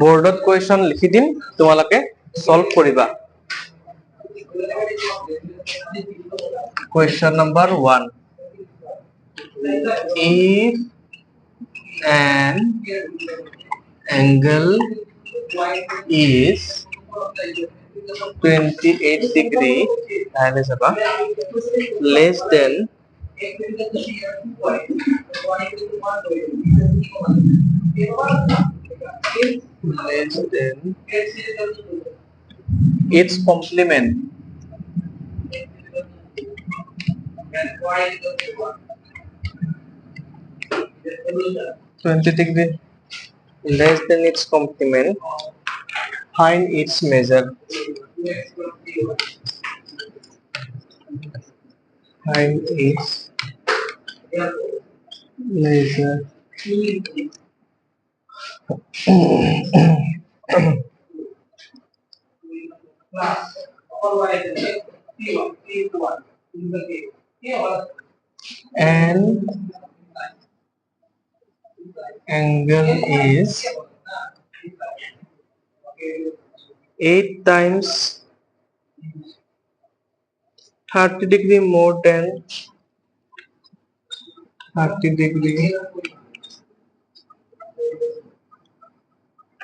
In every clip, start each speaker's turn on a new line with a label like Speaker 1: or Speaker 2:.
Speaker 1: बोर्डत question लिखि दिम तुम्हालके solve करिबा question number 1 if an angle is 28 degree less than its complement 20 degree less than its complement, find its measure. Find its measure. And angle is 8 times 30 degree more than 30 degree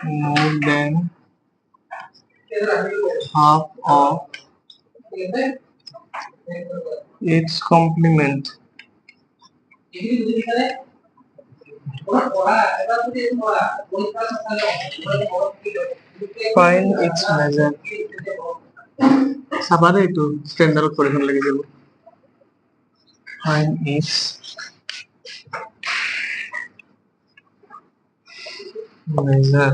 Speaker 1: more than half of its complement. Find its measure. Sabada itu standard পরীক্ষা লেগে গেল find its measure.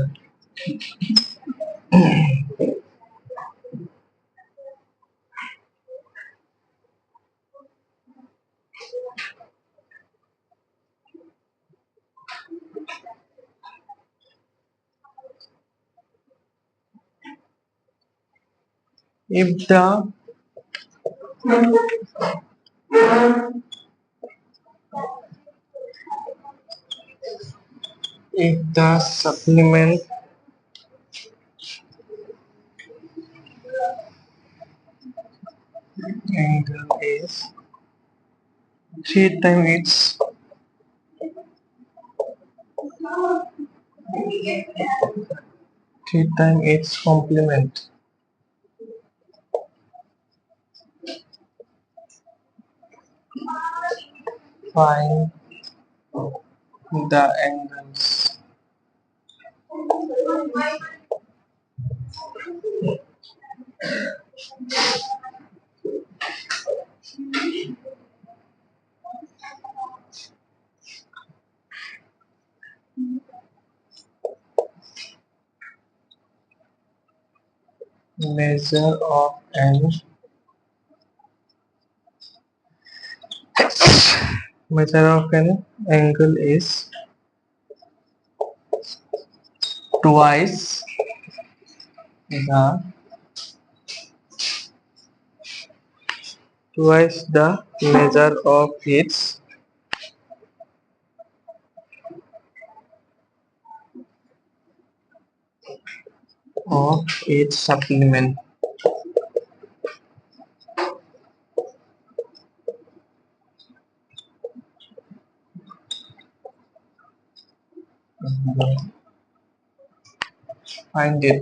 Speaker 1: If the supplement angle is 3 times its complement, find the angles. Measure of an angle is twice the measure of its supplement. Find the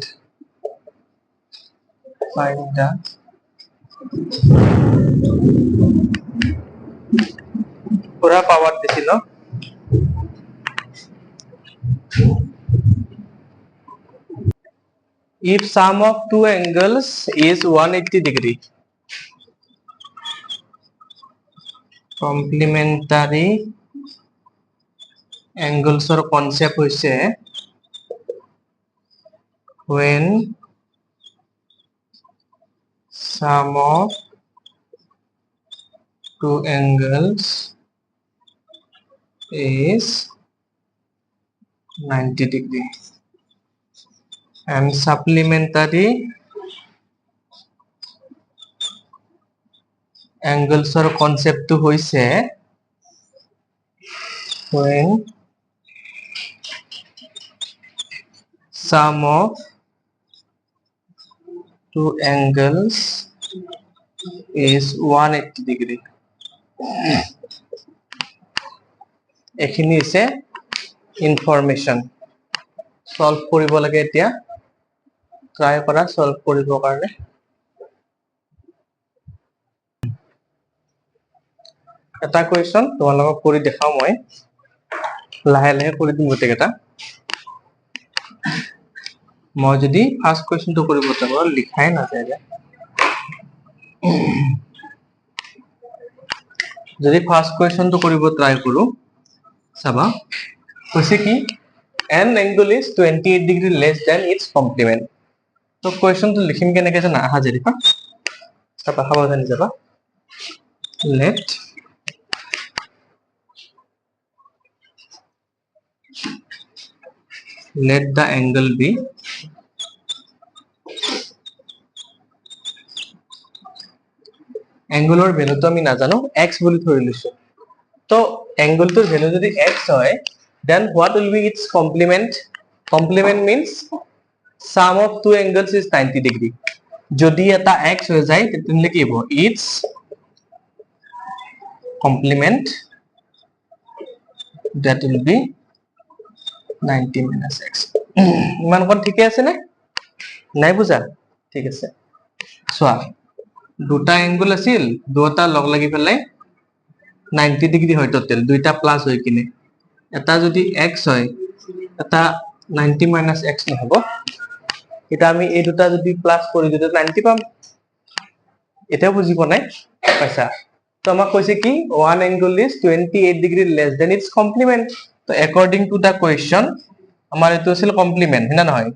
Speaker 1: পুরা পাওয়ার দিছিল if sum of two angles is 180 degree, complementary angles or concept hoise when sum of two angles is 90 degree and supplementary angles or concept to hoise when sum of two angles is 180 degree. এখিনি আছে information solve কৰিব লাগে এতিয়া try কৰা solve কৰিব কাৰণে এটা question তোমালোকক কৰি দেখাও মই লাহে লাহে কৰি দিম গোটেইটা মই যদি ফার্স্ট কোৱেশ্চনটো কৰিব চাও লিখাই না যায় যদি ফার্স্ট কোৱেশ্চনটো কৰিব ট্রাই কৰো চাবা কৈছে কি an angle is 28 degree less than its complement তো কোৱেশ্চনটো লিখিম কেনেকৈ জানা আহা যেৰিফা চাবা সাবধানে যাবা let the angle be angular value তো আমি নাজানো x বুলি ধৰি লৈছো তো angle টোৰ value যদি x হয় then what will be its complement complement means sum of two angles is 90 degree যদি এটা x হৈ যায় তেতিয়াহলে কি হ'ব its complement that will be 90 minus x ইমান কোন ঠিকে আছে নে নাই বুজা ঠিক আছে সোয়া দুটা অ্যাঙ্গেল আছিল দুটা লগ লাগি পেলাই 90 ডিগ্রি হয় টোটাল দুইটা প্লাস হৈ কিনে এটা যদি x হয় এটা 90 minus x নহব এটা আমি এই দুটা যদি প্লাস কৰি দিলে 90 পাম এটা বুজিব নাই পাইছা তো আমাক কৈছে কি one angle is 28 degree less than its complement তো according to the question আমাৰ এটো আছিল কমপ্লিমেন্ট হেনা নহয়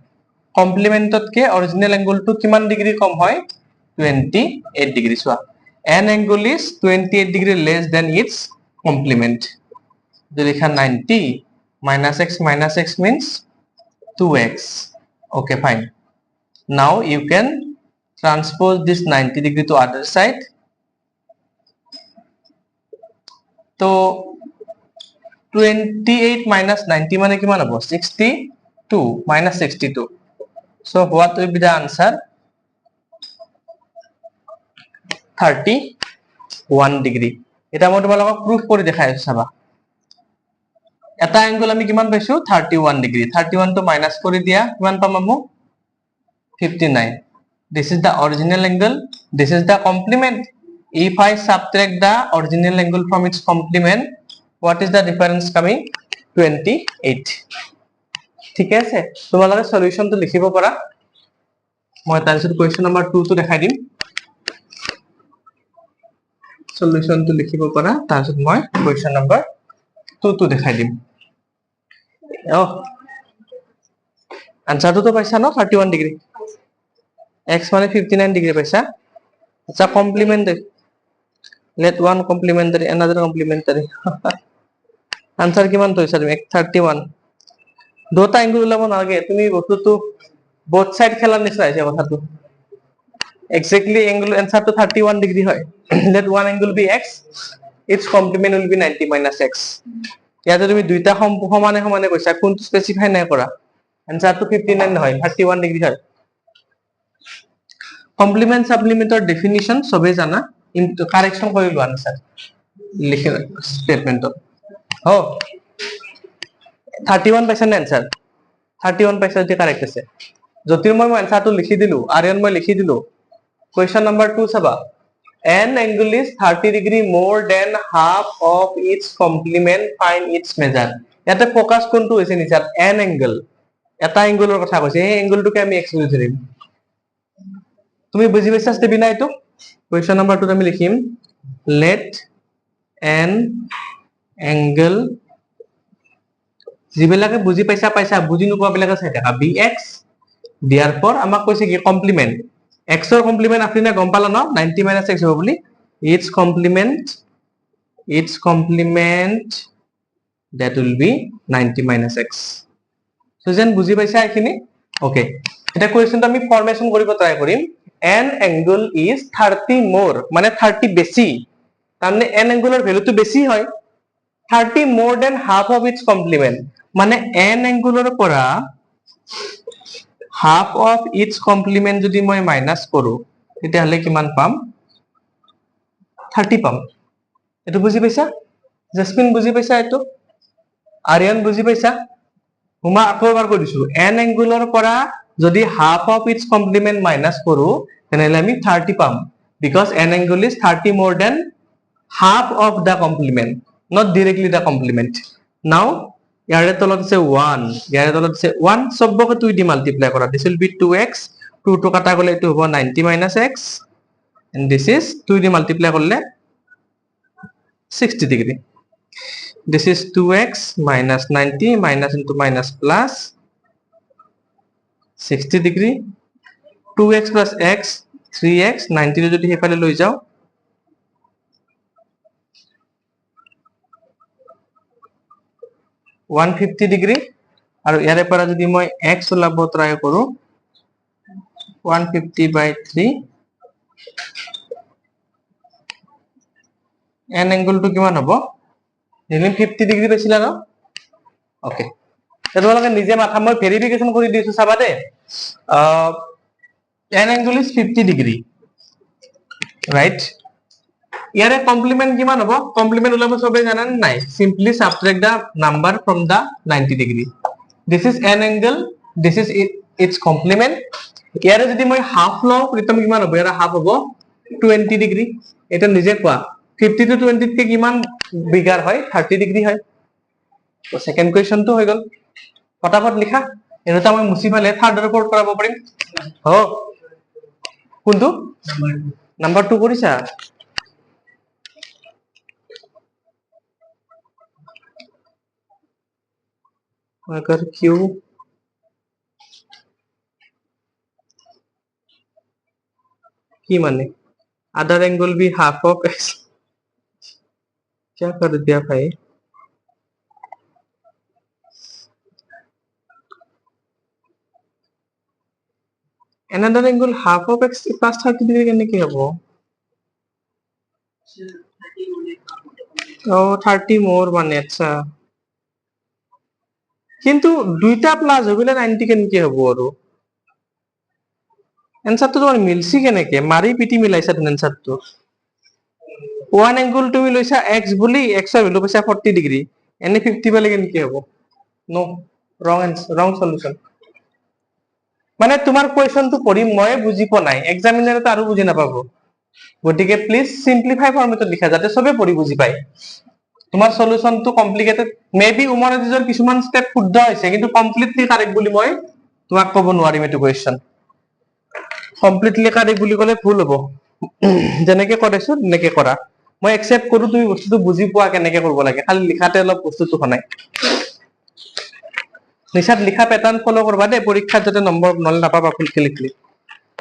Speaker 1: কমপ্লিমেন্টতকে অৰিজিনাল অ্যাঙ্গেলটো কিমান ডিগ্রি কম হয় 28 degree soya an angle is 28 degree less than its complement যদি লেখা 90 minus x means 2x okay fine now you can transpose this 90 degree to other side তো 28 minus 90 মানে কিমান হ'ব 62 minus 62 so what will be the answer 31 degree এটা মই তোমালোকক proof কৰি দেখাই আছো চাবা এটা অ্যাঙ্গেল আমি কিমান পাইছো 31 ডিগ্ৰী 31 টো মাইনাস কৰি দিয়া কিমান পাম আমি 59 this is the original angle this is the complement if I subtract the original angle from its complement what is the difference coming 28 ঠিক আছে তোমালোকে সলিউশনটো লিখিব পাৰা মই তাৰপিছত কোৱেশ্চন নম্বৰ 2 টো দেখাই দিম সলিউশনটো লিখিব পাৰা তাৰপিছত মই কোৱেশ্চন নম্বৰ 2 টো দেখাই দিম আনসারটো তো পাইছা ন 31 ডিগ্রি x মানে 59 ডিগ্রি পাইছা আচ্ছা complementary let one complementary another complementary answer কিমান তৈছা তুমি 31 দুটা অ্যাঙ্গেল ওলাব নালাগে তুমি বস্তুটো both side খেলাৰ নিচিনা হৈছে কথাটো exactly angle answer to 31 degree হয় let one angle be x its complement will be 90 minus x ইয়াতে তুমি দুইটা সমানে সমানে কৈছা কোনটো স্পেসিফাই নাই কৰা answer to 59 নহয় 31 ডিগ্ৰী হয় কমপ্লিমেন্ট সাপ্লিমেন্টৰ ডেফিনিশন সবে জানা কারেকশন কৰি লোৱা আনসার লিখে স্টেটমেন্টত হো 31 পাইছা না आंसर 31 পাইছা যে কারেক্ট আছে জ্যোতিৰ্ময় মই আনসারটো লিখি দিলো আৰ্যন মই লিখি দিলো কোৱেশ্চন নম্বৰ 2 চাবা an angle is 30 degree more than half of its complement find its measure ইয়াতে ফোকাস কোনটো হৈছে নিচাত an angle এটা অ্যাঙ্গেলৰ কথা কৈছে এই অ্যাঙ্গেলটোকে আমি x বুলি ধৰিম তুমি বুজি পাইছা ষ্টেপ না এটো কোৱেশ্চন নম্বৰ 2 আমি লিখিম let an angle যিবিলাকে বুজি পাইছা পাইছা বুজি নোপোৱা বিলাকে চাই থাকা bx দিয়াৰ পৰ আমাক কৈছে কি কমপ্লিমেন্ট x ৰ কমপ্লিমেন্ট আপুনি না গম পালা ন 90 minus x হ'ব বুলি its complement that will be 90 minus x so যেন বুজি পাইছা এখিনি ওকে এটা কোৱেশ্চনটো আমি ফৰমেশন কৰিব try Karim an angle is 30 more মানে 30 বেছি তাৰমানে an angle ৰ ভ্যালুটো বেছি হয় 30 more than half of its complement মানে an angle ৰ পৰা হাফ অফ ইটস কমপ্লিমেন্ট যদি মই মাইনাস কৰো তেতিয়াহলে কিমান পাম 30 পাম এটো বুজি পাইছা জেসমিন বুজি পাইছা এটো আরিয়ান বুজি পাইছা হুমা আকৌ এবাৰ কৈ দিছো n এংগুলৰ পৰা যদি half of its complement minus কৰো তেনেহলে আমি 30 পাম because n angle is 30 more than half of the complement not directly the complement now ইয়াৰে তলত আছে 1 ইয়াৰে তলত আছে 1 সবকে 2 দি মাল্টিপ্লাই কৰা this will be 2x 2 to কাটা গলে এটো হ'ব 90 minus x and this is 2 the multiply করলে 60 degree this is 2x minus 90 minus into minus plus 60 degree 2x plus x 3x 90 যদি হেফালে লৈ যাও 150 degree আৰু ইয়াৰে পৰা যদি মই x ওলাব ট্ৰাই কৰো 150 by 3 n angle to কিমান হ'ব নিলে 50 ডিগ্ৰী পাইছিলা ন ওকে তোমালোকে নিজে মাথা মই ভেৰিফিকেশন কৰি দিছো চাবা দে n angle is 50 degree right ইয়াৰে কমপ্লিমেন্ট কিমান হ'ব কমপ্লিমেন্ট ওলাব সবে জানেন নাই simply subtract the number from the 90 degree this is n angle this is its complement ইয়াৰে যদি মই হাফ লও প্ৰিতম কিমান হ'ব ইয়াৰে হাফ হ'ব 20 degree এটা নিজে কোৱা 50 to 20 কে কিমান বিগাৰ হয় 30 ডিগ্ৰী হয় তো সেকেন্ড কোৱেশ্চন তো হৈ গল ফটাফট লিখা এনেটা মই মুছি ফালে থাৰ্ড ৰিপোৰ্ট কৰাব পাৰিম হ কোনটো নাম্বার 2 কৰিছা अगर q की माने अदर एंगल भी हाफ ऑफ x क्या कर दिया भाई another angle half of x plus 30 degree কেনে কি হ'ব ও 30 মোর মানে আচ্ছা কিন্তু দুইটা প্লাস হইলে 90 কেন কি হ'ব আৰু এনসারটো তোমাৰ মিলছি কেনেকে মাৰি পিটি মিলাইছা তুমি এনসারটো ওয়ান এংগল তুমি লৈছা x বুলি x এর ভ্যালু পাইছা 40 ডিগ্ৰী এনে 50 পালে কেন কি হ'ব নো রং আনসার রং সলিউশন মানে তোমাৰ কোৱেশ্চনটো পঢ়ি মই বুজি পোৱা নাই এক্সামিনাৰতে আৰু বুজি নাপাব গতিকে প্লিজ সিম্পলিফাই ফৰ্মেটত লিখা যাতে সবে পঢ়ি বুজি পায় তোমাৰ সলিউশনটো কমপ্লিকেটেড মেবি উমৰাজিজৰ কিছুমান স্টেপ শুদ্ধ হৈছে কিন্তু কমপ্লিটলি কাৰেক্ট বুলি মই তোমাক ক'ব নোৱাৰিম এটো কোৱেশ্চন কমপ্লিটলি কাৰেক্ট বুলি ক'লে ভুল হ'ব যেনেকে কৰাইছো তেনেকে কৰা মই একসেপ্ট কৰো তুমি বস্তুটো বুজি পোৱা কেনেকে কৰিব লাগে খালি লিখাতে অলপ বস্তুটো হনাই নিশাত লিখা প্যাটার্ন ফলো করবা দে পরীক্ষাত যাতে নম্বৰ নল নাপাবা ফুলকে লিখলি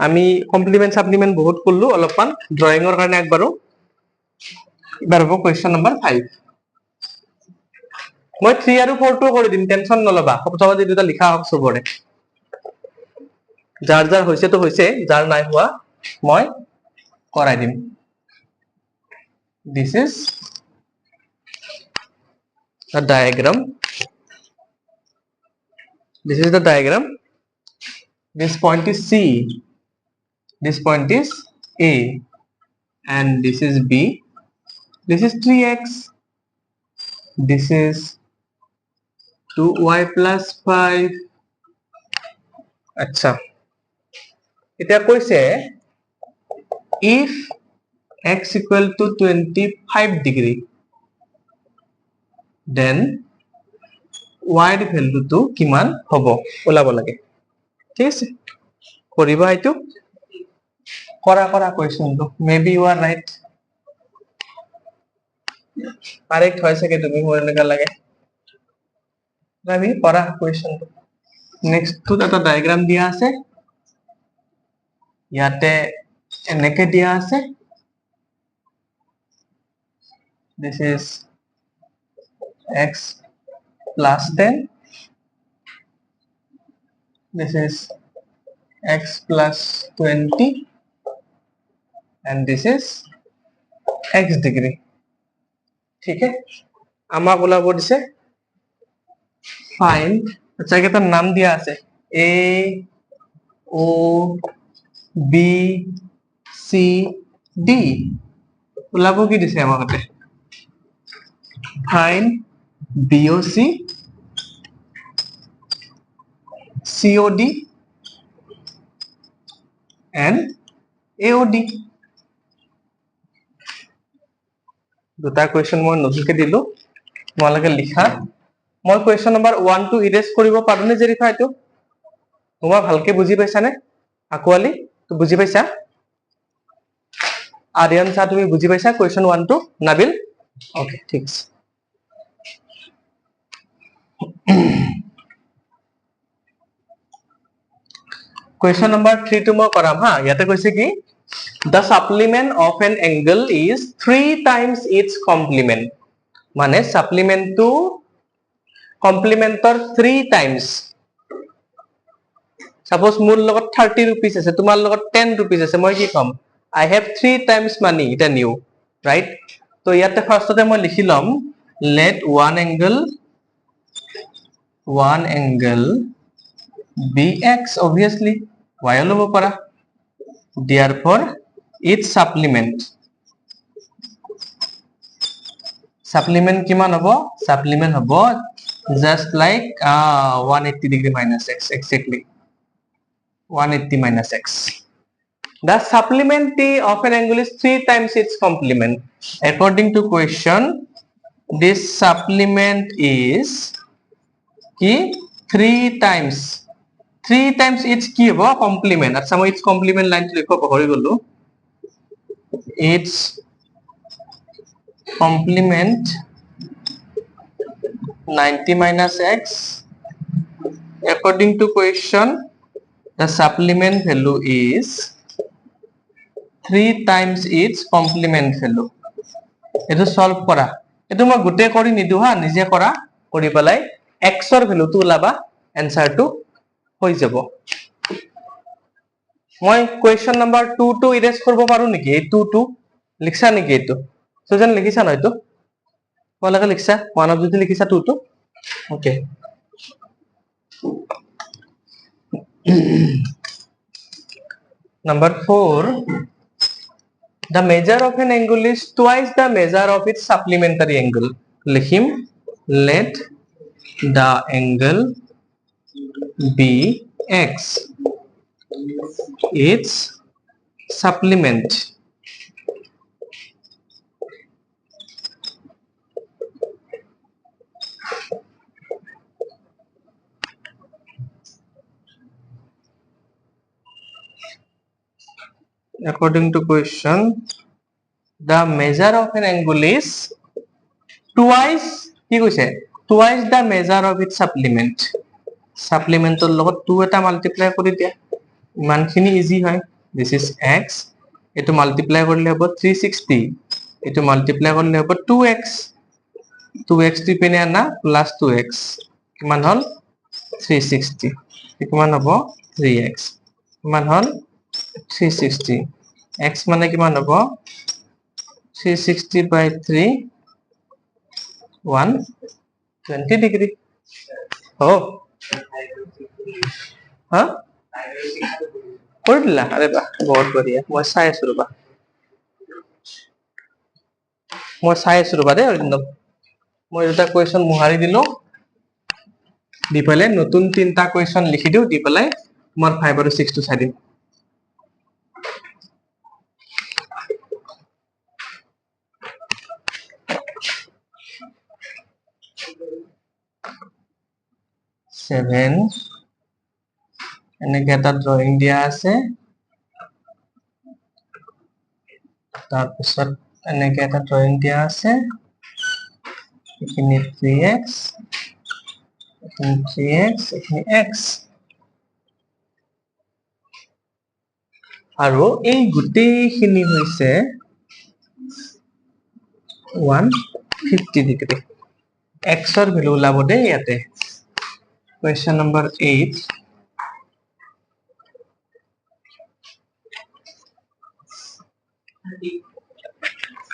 Speaker 1: আমি কমপ্লিমেন্ট সাপ্লিমেন্ট বহুত করলো অলপমান ড্রয়িংৰ কাৰণে একবাৰো এবাৰ হ'ব কোৱেশ্চন নম্বৰ 5 মই 3 আৰু 4 টো কৰি দিম টেনশন নলবা সবসময় দুটা লিখা হক সবৰে যাৰ যাৰ হৈছে তো হৈছে যাৰ নাই হোৱা মই কৰাই দিম this is a diagram this is the diagram this point is c this point is a and this is b this is 3x this is 2y plus 5 আচ্ছা এটা কৈছে if x equal to 25 degree then y এর value তো কিমান হ'ব ওলাব লাগে ঠিক আছে কৰিবা এটো কৰা কৰা কোৱেশ্চনটো maybe you are right correct হয় সকে তুমি মোৰ এনেকা লাগে আমি কৰা কোৱেশ্চনটো নেক্সট তো এটা ডায়াগ্রাম দিয়া আছে ইয়াতে এনেকে দিয়া আছে this is x plus 10 this is x plus 20 and this is x degree ठीक है আমাক ওলাব দিছে ফাইন্ড আচ্ছা এটার নাম দিয়া আছে a O B C D ওলাব কি দিছে আমাকতে fine BOC COD and AOD দুটা কোৱেশ্চন মই নতুনকে দিলো তোমালোকে লিখা মই কোৱেশ্চন নম্বৰ 1 2 ইৰেজ কৰিব পাৰোনে জেৰিফাইটো তোমাৰ ভালকে বুজি পাইছানে আকোৱালি তো বুজি পাইছা আৰিয়ান ছা তুমি বুজি পাইছা কোৱেশ্চন 1 2 নাবিল ওকে ঠিক আছে Question number 3 to মই কৰাম হা ইয়াতে কৈছে কি the supplement of an angle is 3 times its complement মানে supplement to complementor 3 times suppose মোৰ লগত 30 rupees আছে তোমাৰ লগত 10 rupees আছে মই কি কম I have 3 times money এটা নিউ right তো ইয়াতে ফাৰ্স্টতে মই লিখি লম let one angle bx obviously y লব পাৰা therefore its supplement কিমান হ'ব supplement হ'ব just like 180 degree minus x exactly 180 minus x the supplement of an angle is 3 times its complement according to question this supplement is কি 3 times 3 times its কি হ'ব complement আচ্ছা মই its complement লাইনটো লিখিব পাহৰি গলো its complement 90 minus x according to question the supplement value is 3 times its complement value এটো সলভ কৰা এটো মই গুটে কৰি নিদু হা নিজে কৰা কৰি পেলাই x ৰ ভ্যালুটো লাবা এনসারটো হৈ যাব মই কোৱেশ্চন নম্বৰ 2 টু ইৰেজ কৰিব পাৰো নেকি এই 2 টু লিখছা নেকি এটো সুজন লিখিছা নয়তো তোমালোকে লিখছা মানৱ যদি লিখিছা 2 two okay number 4 the measure of an angle is twice the measure of its supplementary angle likhim let the angle be x its supplement according to question the measure of an angle is twice কি কৈছে twice the measure of its supplement supplementor লগত 2 এটা multiply কৰি দিয়া ইমানখিনি easy হয় this is x এটো multiply কৰিলে হ'ব 360 এটো মাল্টিপ্লাই কৰিলে হ'ব 2x 2x টিপিনে আনা প্লাস 2x কিমান হল 360 কিমান হ'ব 3x কিমান হল 360 x মানে কিমান হ'ব 360 by 3 120 degree oh हाँ कर दिला अरे वाह बहुत बढ़िया मैं চাই আছো ৰবা দে অৰিন্দম মই এটা কোৱেশ্চন মুহাৰি দিলো দি পেলাই নতুন তিনটা কোৱেশ্চন লিখি দিও দি পেলাই তোমাৰ 5 আৰু 6 টো চাই দিম सेवन এনেকে এটা ড্রয়িং দিয়া আছে তাৰপিছত এনেকে এটা ড্রয়িং দিয়া আছে এখানে 3x এখানে 3x এখানে x আৰু এই গুটেইখিনি হৈছে 150 ডিগ্ৰী x ৰ ভ্যালু ওলাব দে ইয়াতে question number 8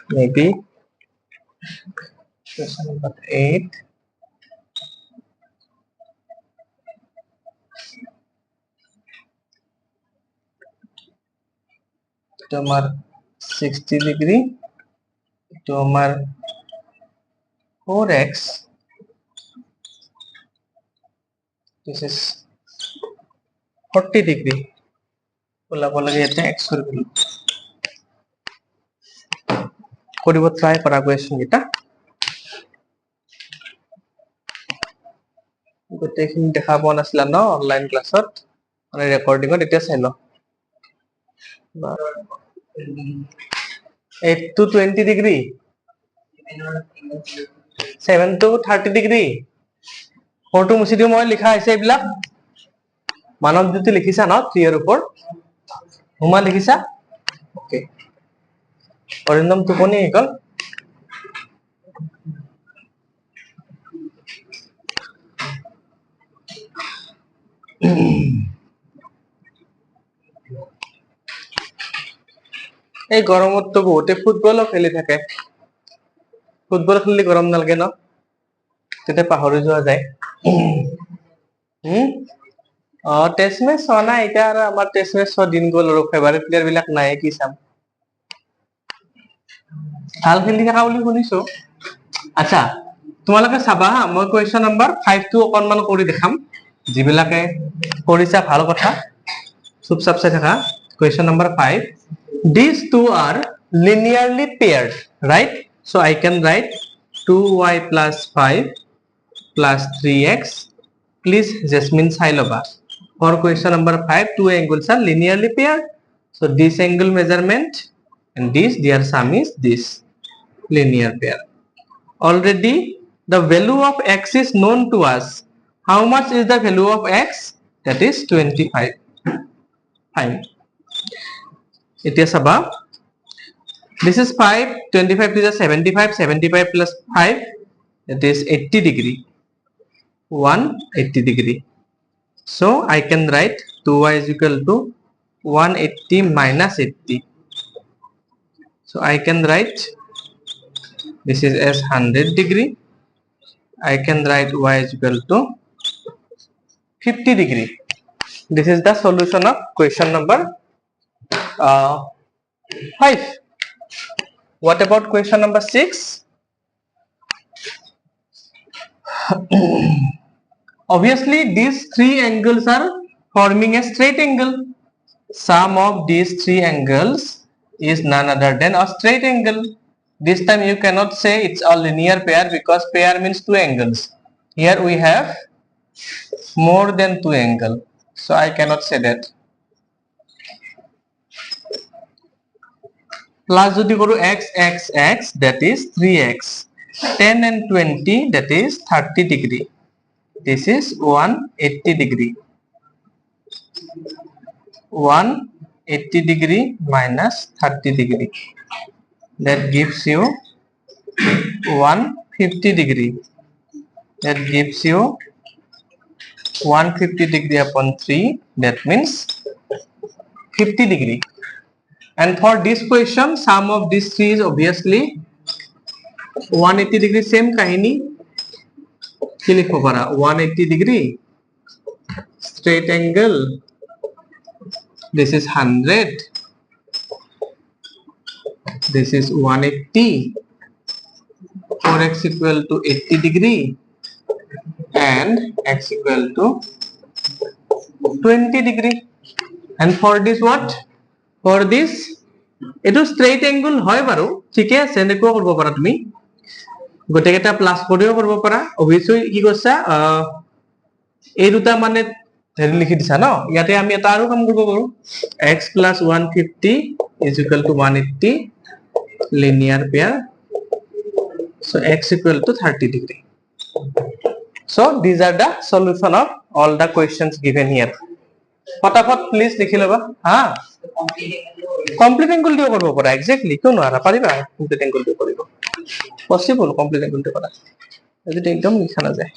Speaker 1: maybe question number 8 तो हमार 60 डिग्री तो हमार 4x this is 40 ডিগ্রি ওলাব লাগে এটা x কৰিব ট্রাই কৰা কোৱেশ্চন এটা গোটেইখিনি দেখা পোৱা নাছিলা ন অনলাইন ক্লাছত মানে ৰেকৰ্ডিংত এতিয়া চাই ল 8 to 20 degree 7 to 30 degree 4 to মুছি দিও মই লিখা আছে এইবিলাক মানৱ জ্যোতি লিখিছা ন 3 এর উপর হুমা লিখিছা ওকে অরিন্দম টোপনি গল এই গরমত তো বহুতে ফুটবলও খেলি থাকে ফুটবল খেলি গরম নালাগে ন তেতে পাহৰি যোৱা যায় টেষ্ট মেচ হোৱা নাই এতিয়া আৰু আমাৰ টেষ্ট মেচ দিন গ'ল আৰু ফেভাৰিট প্লেয়াৰ বিলাক নাই কি চাম ভাল খেলি থকা বুলি শুনিছো আচ্ছা তোমালোকে চাবা হা মই কুৱেশ্যন নম্বৰ 5 টো অকনমান কৰি দেখাম যিবিলাকে কৰিছা ভাল কথা চুপচাপ চাই থাকা question number 5 these two are linearly paired right so I can write 2y plus 5 plus 3x please Jasmine Sailova for question number 5 two angles are linearly paired so this angle measurement and this their sum is this linear pair already the value of x is known to us how much is the value of x that is 25 fine itia saba this is 5 25 is 75 75 plus 5 that is 80 degree 180 degree so I can write 2y is equal to 180 minus 80 so I can write this is as 100 degree I can write y is equal to 50 degree this is the solution of question number 5 what about question number 6 obviously these three angles are forming a straight angle sum of these three angles is none other than a straight angle this time you cannot say it's a linear pair because pair means two angles here we have more than two angles so I cannot say that plus jodi koru x x x that is 3x 10 and 20 that is 30 degree this is 180 degree 180 degree minus 30 degree that gives you 150 degree that gives you 150 degree upon 3 that means 50 degree and for this question sum of these three is obviously 180 degree same kahini ki likho para 180 degree straight angle this is 100 this is 180 4x equal to 80 degree and x equal to 20 degree and for this what for this etu straight angle hoy baru thike ase neko korbo para tumi gote eta plus koriyo korbo para obviously ki korsa ei duta mane ধৰি লিখি দিছা ন ইয়াতে আমি এটা আৰু কাম কৰিব পাৰো x plus 150 is equal to 180 linear pair so x equal to 30 degree so these are the solution of all the questions given here फटाफट प्लीज लिखि लबा हां complete angle দিও কৰিব পৰা এক্স্যাক্টলি কিয় নোৱাৰা পাৰিবা complete angle দিও কৰিব পসিবল complete angle দিও কৰা যদি একদম লিখা না যায়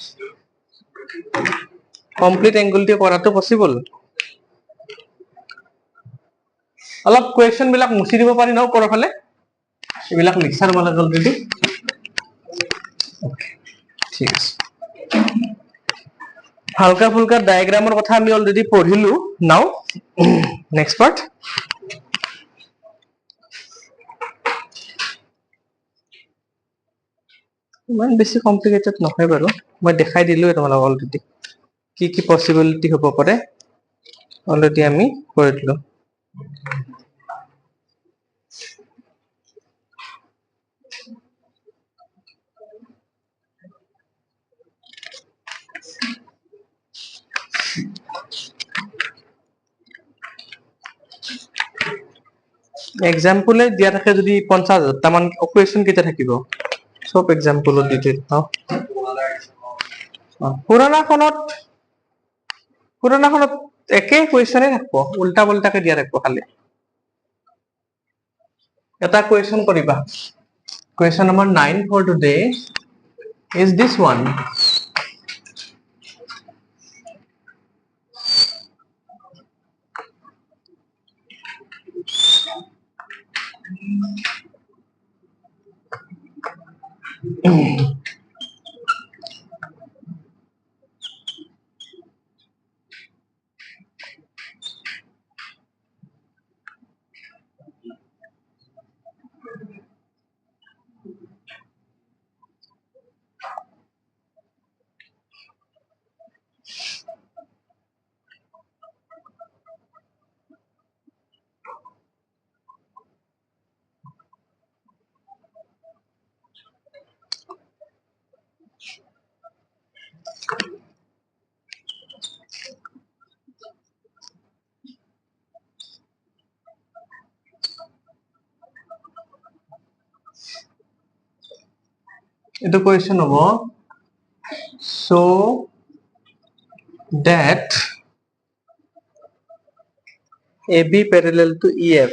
Speaker 1: complete angle দিও কৰাটো পসিবল অলপ কোৱেশ্চন বিলাক মুছি দিব পাৰি ন ওপৰৰ ফালে এবিলাক লিখছাৰ মানে অলৰেডি ওকে ঠিক আছে হালকা ফুলকা ডায়াগ্ৰামৰ কথা আমি অলৰেডি পঢ়িলো নাও নেক্সট পাৰ্ট ইমান বেছি কমপ্লিকেটেড নহয় বাৰু মই দেখাই দিলোৱে তোমালোকক অলৰেডি কি কি পসিবিলিটি হ'ব পাৰে অলৰেডি আমি কৰি দিলো এক্সাম্পলে দিয়া থাকে যদি 50,000 টা মান কুৱেশ্যন কেইটা থাকিব সব এক্সাম্পলত দি চাওঁ পুৰণাখনত একে কুৱেশ্যনে থাকিব উল্টা পুল্টাকে দিয়া থাকিব খালি এটা কুৱেশ্যন কৰিবা question number 9 for today is this one এইটো কুৱেশ্যন হ'ব so that AB parallel to EF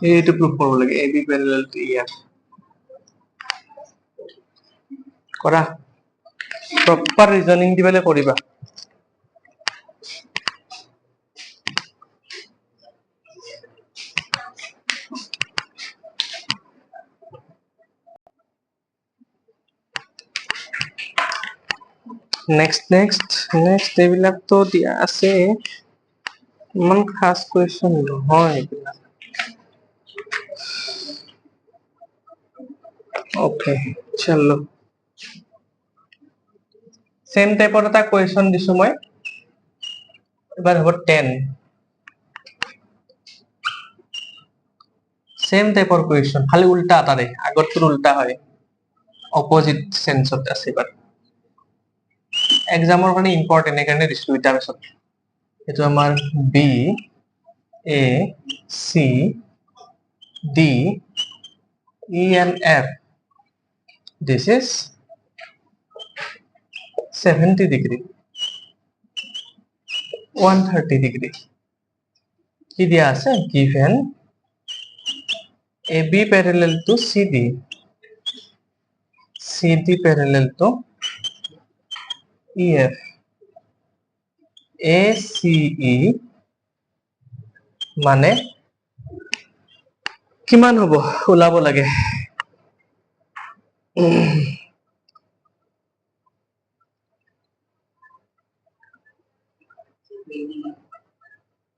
Speaker 1: এইটো প্ৰুফ কৰিব লাগে AB parallel to EF কৰা প্ৰপাৰ ৰিজনিং দি পেলাই কৰিবা নেক্সট এইবিলাকতো দিয়া আছে ইমান খাস কুৱেশ্যন নহয় এইবিলাক ओके चलो सेम टाइपर এটা কুৱেশ্যন দিছো মই এবাৰ হ'ব 10 सेम टाइपर কুৱেশ্যন খালি উল্টা তাৰে আগতটো উল্টা হয় অপোজিট সেন্সত আছে এবাৰ এক্সামৰ কাৰণে ইম্পৰ্টেন্ট একাৰণে দিছো এটা পিছত এটো আমাৰ B A C D E and F this is 70 degree 130 degree কি দিয়া আছে given AB parallel to CD parallel to EF ACE মানে কিমান হ'ব ওলাব লাগে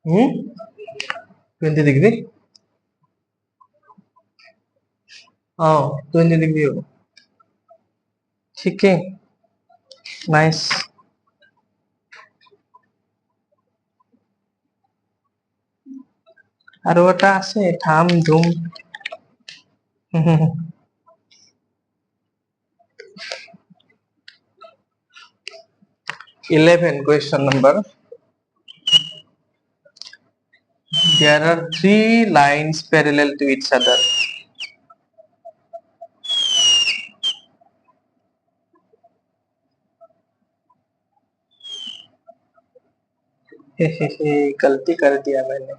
Speaker 1: হুম 20 ডিগ্ৰী 20 ডিগ্ৰী হ'ব ঠিকে নাইস আৰু এটা আছে ধাম ধুম 11 question number there are 3 lines parallel to each other गलती कर दिया मैंने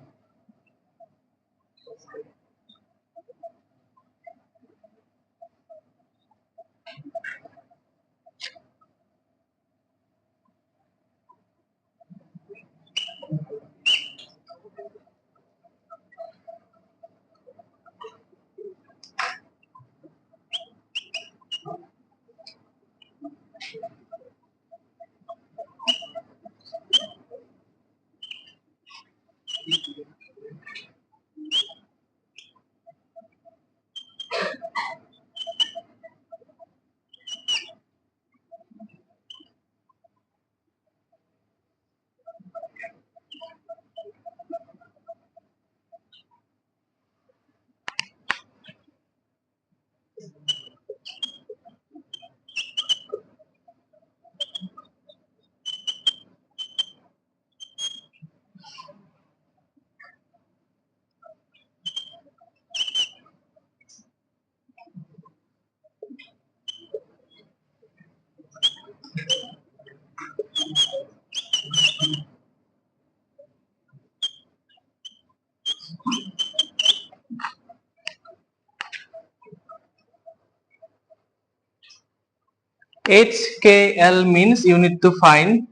Speaker 1: HKL means you need to find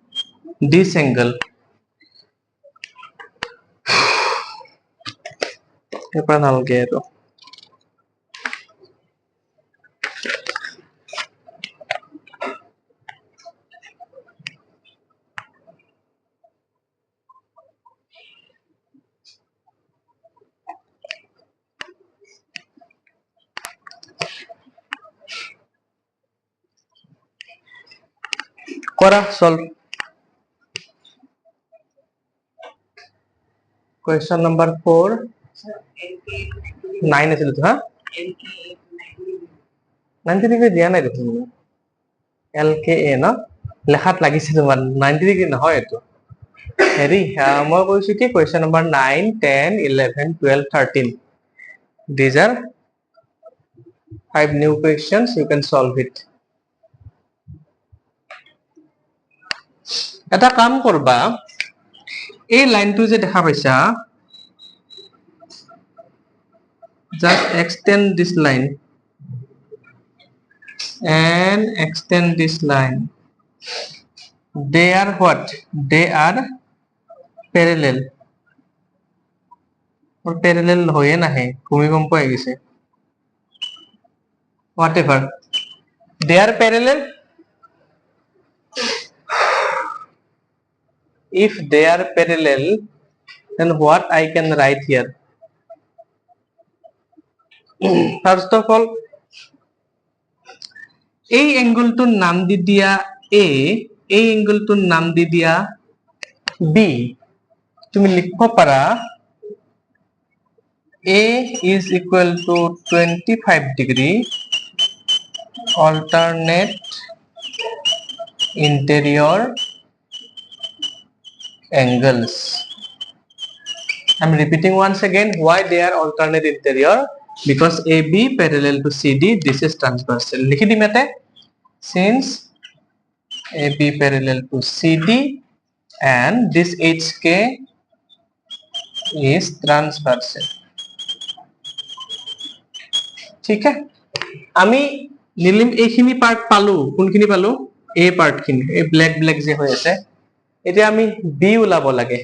Speaker 1: this angle. এরপর নালগে আৰু করা সলভ question number 4 9 আছিল তো হ্যাঁ 90 ডিগ্রি দিয়া নাই দেখুন LKA না লেখাত লাগিছে তোমাৰ 90 ডিগ্রি নহয় এটো হেৰি মই কৈছো কি question number 9 10 11 12 13 these are 5 new questions you can solve it এটা কাম করবা এই লাইনটো যে দেখা পাইছা just extend this line and extend this line they are what they are parallel or parallel hoye nahe ভূমিকম্প হয়ে গেছে whatever they are parallel if they are parallel then what I can write here first of all এই অ্যাঙ্গেলটোর নাম দি দিয়া A এই অ্যাঙ্গেলটোর নাম দি দিয়া B তুমি লিখব পারা A is equal to 25 degree alternate interior angles. I'm repeating once again why they are alternate interior because AB parallel to CD this is transversal likhi di mate since AB parallel to CD and this HK is transversal ঠিক আছে আমি নিলিম এইখিনি part পালো কোনখিনি পালো A part খিনি এই black black যে হৈ আছে এতিয়া আমি B উলাব লাগে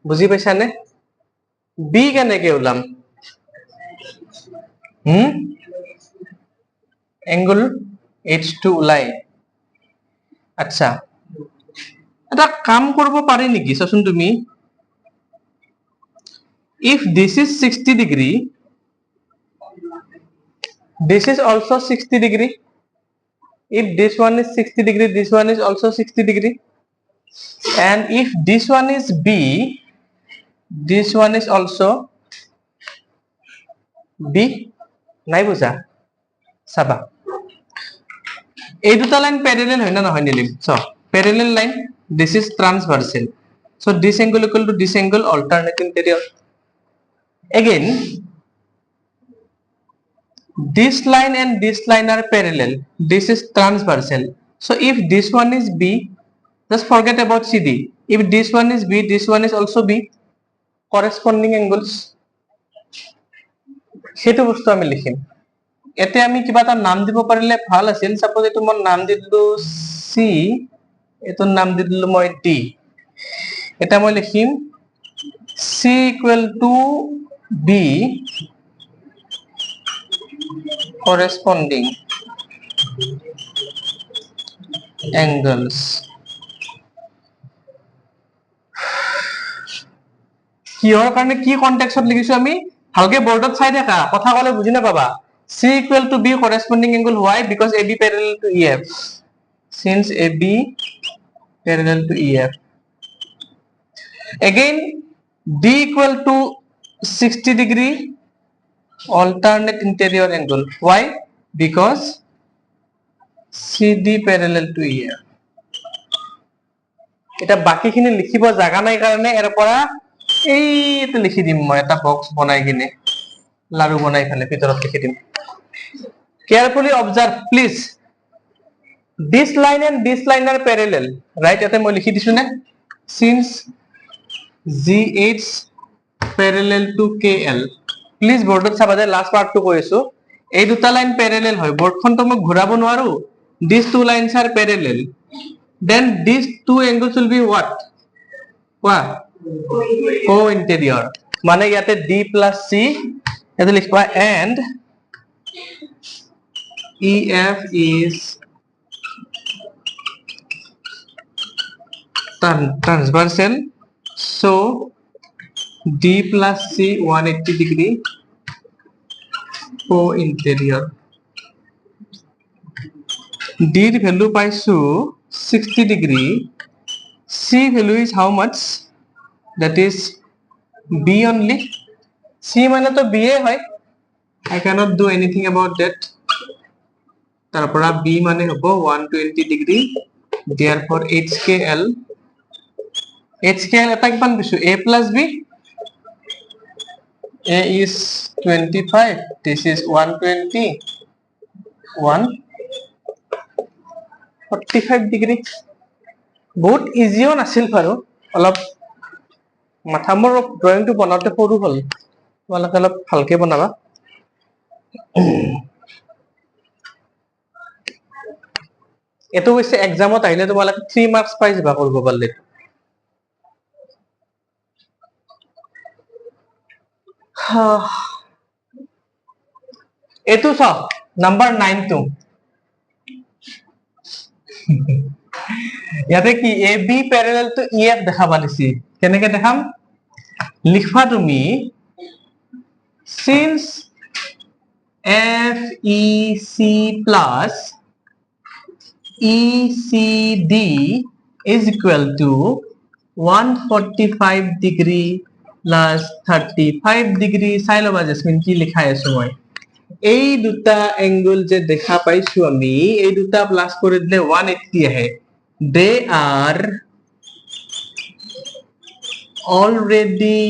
Speaker 1: বুজি পাইছানে B কেনেকে উলাম angle H2 উলাই আচ্ছা এটা কাম করব পারি নেকি সচুন তুমি if this is 60 degree this is also 60 degree if this one is 60 degree this one is also 60 degree and if this one is B this one is also B নাই বুঝা সাবা এই দুটা লাইন প্যারালাল হয় না নহয় Nilim so parallel line this is transversal so this angle equal to this angle alternate interior again this line and this line are parallel this is transversal so if this one is B just forget about CD if this one is B this one is also B corresponding angles সেটো বস্তু আমি লিখিম এতে আমি কিবা এটা নাম দিব পাৰিলে ভাল আছিল সাপোজ এটো মই নাম দিলো C এটো নাম দিলো মই D এটা মই লিখিম C equal to B corresponding angles কিহৰ কাৰণে কি কনটেক্সটত লিখিছো আমি ভালকে বোর্ডত চাই দেখা কথা কলে বুজি না পাবা C equal to B corresponding angle why because AB parallel to EF since AB parallel to EF again D equal to 60 degree alternate interior angle why because CD parallel to EF এটা বাকিখিনি লিখিব জাগা নাই কাৰণে এর পৰা এইটো লিখি দিম মই এটা বক্স বনাই কিনে লাৰু বনাই ফেলে ভিতৰত লিখি দিম carefully observe please this line and this line are parallel right এতে মই লিখি দিছো না since GH parallel to KL please বোর্ডত চাবা যে লাস্ট পার্টটো কৈছো এই দুটা লাইন প্যারালাল হয় বোর্ডখন তো মই ঘূৰাব নোৱাৰো these two lines are parallel, then these two angles will be what? Co-interior. माने याते D plus C याते लिखवा and EF is transversal, so D plus C 180 degree co-interior. D value পাইছো 60 degree. C value is how much? That is B only. C মানে তো B এ হয়. I cannot do anything about that. তারপর B মানে হবো 120 degree. Therefore HKL এটা কিমান পাইছো A plus B. A is 25. This is 120. 145 degree. বহুত ইজিও নাছিল বাৰু অলপ মাথা মোৰ ড্ৰয়িংটো বনাওঁতে সৰু হ'ল তোমালোকে অলপ ভালকে বনাবা এটো হৈছে এক্সামত আহিলে তোমালোকে 3 মাৰ্কস পাই যাবা কৰিব পাৰিলে এটো চাও নাম্বাৰ 9 টো ইয়াতে কি AB parallel to EF দেখাবা দিছি কেনেকে দেখাম লিখবা তুমি since FEC plus ECD is equal to 145 degree plus 35 degree চাই লবা জেসমিন কি লিখাই আছো মই এই দুটা অ্যাঙ্গেল যে দেখা পাইছো আমি এই দুটা প্লাস করে দিলে 180 আহে they are already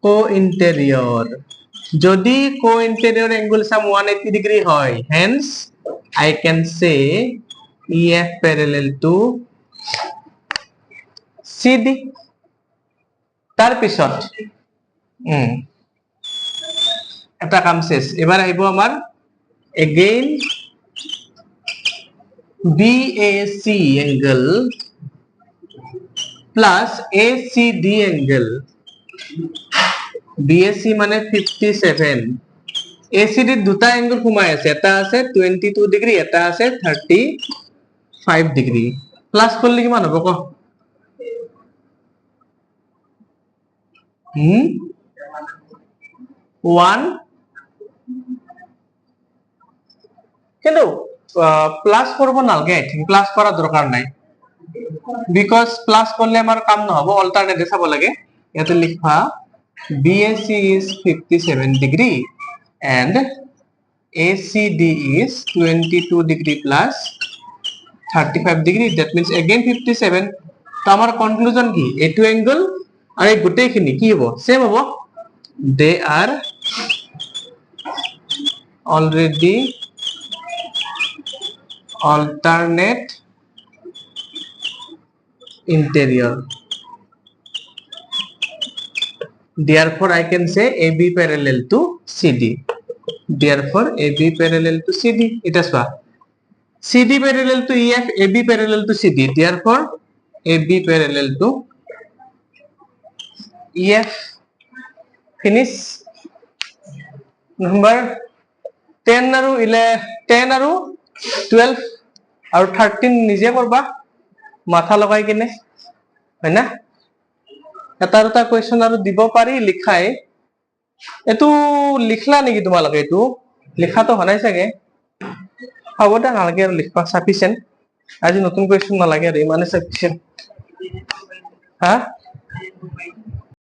Speaker 1: co-interior যদি co-interior angle sum 180 degree হয় hence I can say EF parallel to CD তার পিছত এটা কাম শেষ এবার আইবো আমার again BAC angle plus ACD angle BAC মানে 57 ACD দুটা অ্যাঙ্গেল ঘুমাই আছে এটা আছে 22 ডিগ্রি এটা আছে 35 ডিগ্রি প্লাস করলে কিমান হবে ক 1 কিন্তু প্লাস করব নালগে আই থিং প্লাস করা দরকার নাই বিকজ প্লাস করলে আমার কাম নহব অল্টারনেটিভ চাব লাগে ইয়াতে লিখবা BAC is 57 degree and ACD is 22 degree plus 35 degree that means again 57 তো আমার কনক্লুশন কি এটু অ্যাঙ্গেল আর এই গোটেইখিনি কি হবো সেম হবো they are already alternate interior therefore I can say AB parallel to CD therefore AB parallel to CD এটা সবা CD parallel to EF AB parallel to CD therefore AB parallel to EF finish number 10 আৰু 10 আৰু 12 আৰু 13 নিজে করবা মাথা লগাই কিনে হয় না এটা দুটা কোৱেশ্চন আৰু দিব পাৰি লিখাই এটো লিখলা নেকি তোমালোকে এটো লিখাটো হনাই চাগে হ'ব দে নালাগে আৰু লিখবা সাফিসিয়েন্ট আজি নতুন কোৱেশ্চন নালাগে আৰু ইমানে সাফিসিয়েন্ট হা